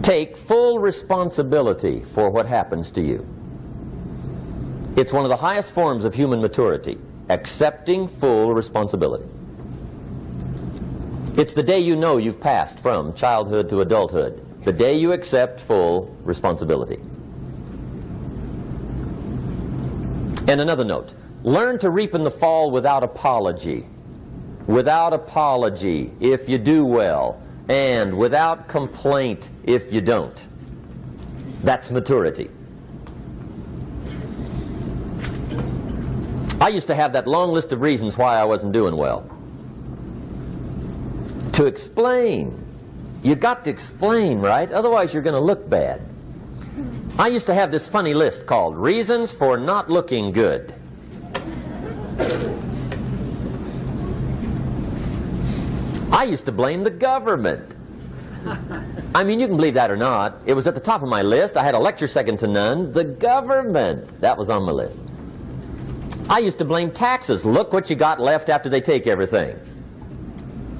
Take full responsibility for what happens to you. It's one of the highest forms of human maturity, accepting full responsibility. It's the day you know you've passed from childhood to adulthood, the day you accept full responsibility. And another note, learn to reap in the fall without apology. Without apology if you do well, and without complaint if you don't. That's maturity. I used to have that long list of reasons why I wasn't doing well. To explain. You got to explain, right? Otherwise you're going to look bad. I used to have this funny list called Reasons for Not Looking Good. I used to blame the government. I mean, you can believe that or not. It was at the top of my list. I had a lecture second to none. The government. That was on my list. I used to blame taxes. Look what you got left after they take everything.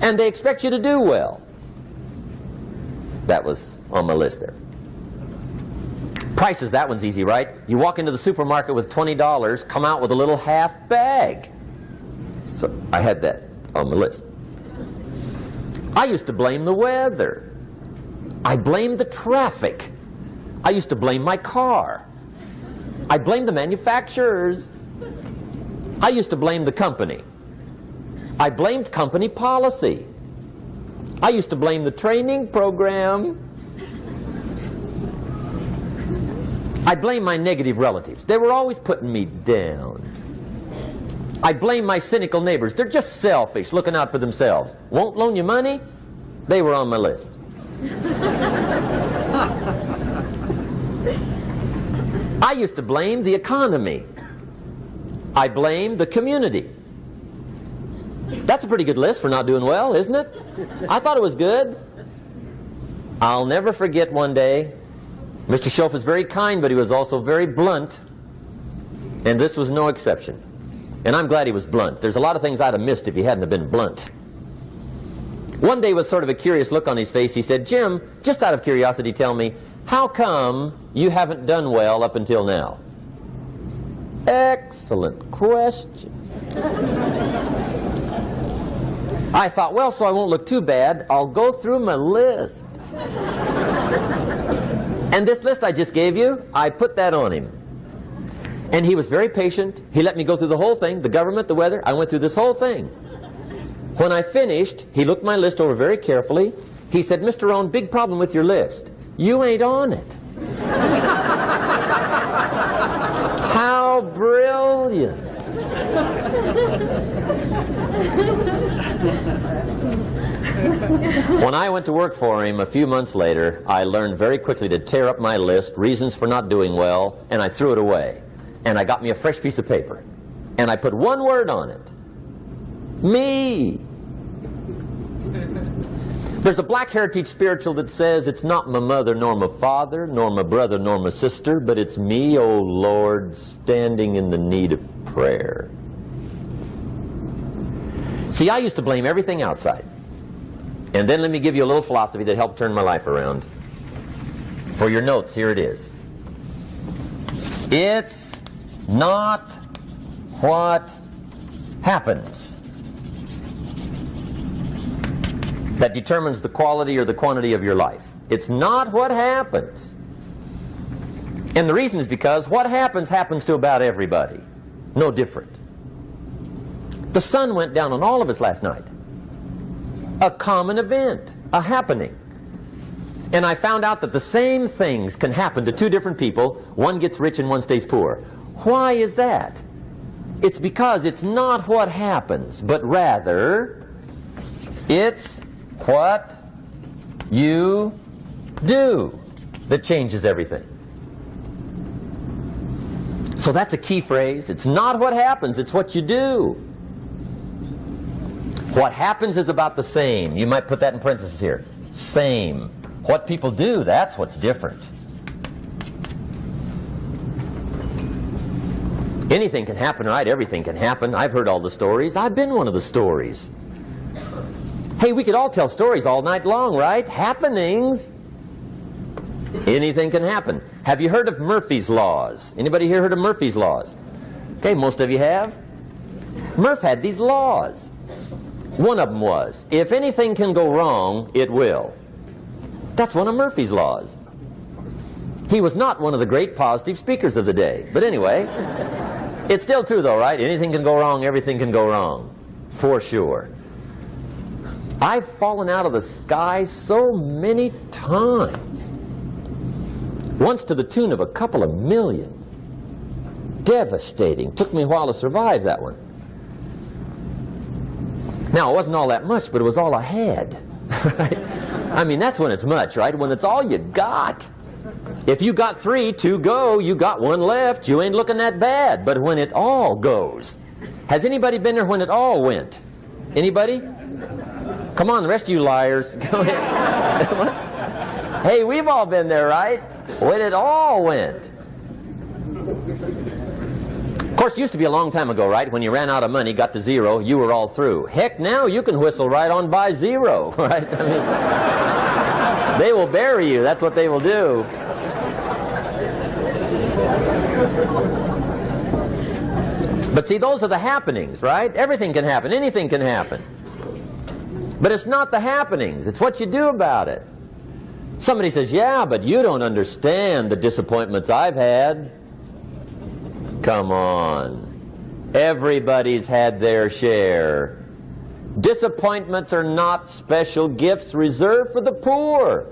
And they expect you to do well. That was on my list there. Prices, that one's easy, right? You walk into the supermarket with $20, come out with a little half bag. So I had that on my list. I used to blame the weather. I blamed the traffic. I used to blame my car. I blamed the manufacturers. I used to blame the company. I blamed company policy. I used to blame the training program. I blamed my negative relatives. They were always putting me down. I blame my cynical neighbors. They're just selfish, looking out for themselves. Won't loan you money? They were on my list. I used to blame the economy. I blamed the community. That's a pretty good list for not doing well, isn't it? I thought it was good. I'll never forget one day, Mr. Schoaf was very kind, but he was also very blunt. And this was no exception. And I'm glad he was blunt. There's a lot of things I'd have missed if he hadn't have been blunt. One day, with sort of a curious look on his face, he said, "Jim, just out of curiosity, tell me, how come you haven't done well up until now?" Excellent question. I thought, well, so I won't look too bad, I'll go through my list. And this list I just gave you, I put that on him. And he was very patient. He let me go through the whole thing, the government, the weather. I went through this whole thing. When I finished, he looked my list over very carefully. He said, "Mr. Rohn, big problem with your list. You ain't on it." How brilliant. When I went to work for him a few months later, I learned very quickly to tear up my list, reasons for not doing well, and I threw it away. And I got me a fresh piece of paper. And I put one word on it. Me. There's a Black Heritage spiritual that says, "It's not my mother nor my father, nor my brother nor my sister, but it's me, O Lord, standing in the need of prayer." See, I used to blame everything outside. And then let me give you a little philosophy that helped turn my life around. For your notes, here it is. It's not what happens that determines the quality or the quantity of your life. It's not what happens. And the reason is because what happens happens to about everybody. No different. The sun went down on all of us last night. A common event, a happening. And I found out that the same things can happen to two different people. One gets rich and one stays poor. Why is that? It's because it's not what happens, but rather it's what you do that changes everything. So that's a key phrase. It's not what happens, it's what you do. What happens is about the same. You might put that in parentheses here. Same. What people do, that's what's different. Anything can happen, right? Everything can happen. I've heard all the stories. I've been one of the stories. Hey, we could all tell stories all night long, right? Happenings. Anything can happen. Have you heard of Murphy's Laws? Anybody here heard of Murphy's Laws? Okay, most of you have. Murph had these laws. One of them was, if anything can go wrong, it will. That's one of Murphy's Laws. He was not one of the great positive speakers of the day. But anyway, it's still true though, right? Anything can go wrong, everything can go wrong. For sure. I've fallen out of the sky so many times. Once to the tune of a couple of million. Devastating. Took me a while to survive that one. Now, it wasn't all that much, but it was all I had. Right? I mean, that's when it's much, right? When it's all you got. If you got 3, 2 go, you got 1 left, you ain't looking that bad. But when it all goes. Has anybody been there when it all went? Anybody? Come on, the rest of you liars. Go ahead. Hey, we've all been there, right? When it all went. Of course, it used to be a long time ago, right? When you ran out of money, got to 0, you were all through. Heck, now you can whistle right on by 0, right? I mean, they will bury you. That's what they will do. But see, those are the happenings, right? Everything can happen. Anything can happen. But it's not the happenings. It's what you do about it. Somebody says, yeah, but you don't understand the disappointments I've had. Come on. Everybody's had their share. Disappointments are not special gifts reserved for the poor.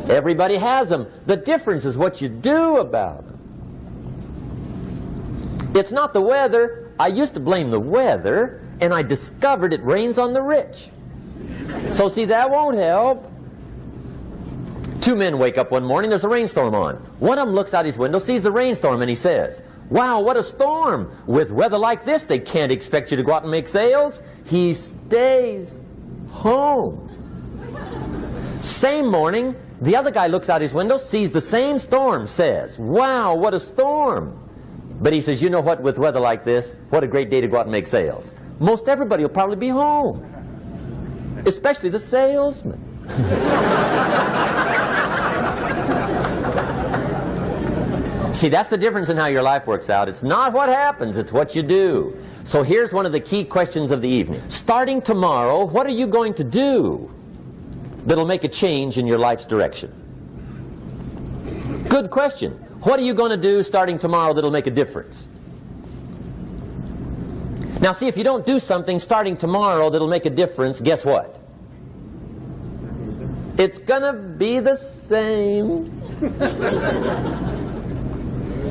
Everybody has them. The difference is what you do about them. It's not the weather. I used to blame the weather, and I discovered it rains on the rich. So see, that won't help. 2 men wake up one morning, there's a rainstorm on. One of them looks out his window, sees the rainstorm, and he says, wow, what a storm. With weather like this, they can't expect you to go out and make sales. He stays home. Same morning, the other guy looks out his window, sees the same storm, says, wow, what a storm. But he says, you know what, with weather like this, what a great day to go out and make sales. Most everybody will probably be home. Especially the salesman. See, that's the difference in how your life works out. It's not what happens, it's what you do. So here's one of the key questions of the evening. Starting tomorrow, what are you going to do that'll make a change in your life's direction? Good question. What are you going to do starting tomorrow that'll make a difference? Now see, if you don't do something starting tomorrow that'll make a difference, guess what? It's gonna be the same.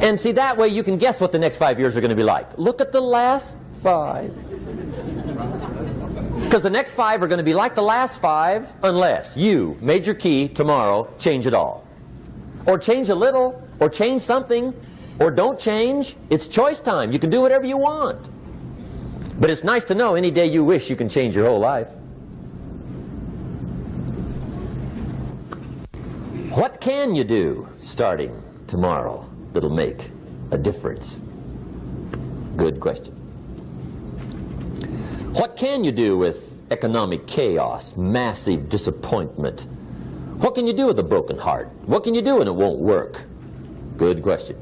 And see, that way you can guess what the next 5 years are going to be like. Look at the last 5. Because the next 5 are going to be like the last 5 unless you, major key, tomorrow, change it all. Or change a little, or change something, or don't change. It's choice time. You can do whatever you want. But it's nice to know any day you wish you can change your whole life. What can you do starting tomorrow that'll make a difference? Good question. What can you do with economic chaos, massive disappointment? What can you do with a broken heart? What can you do when it won't work? Good question.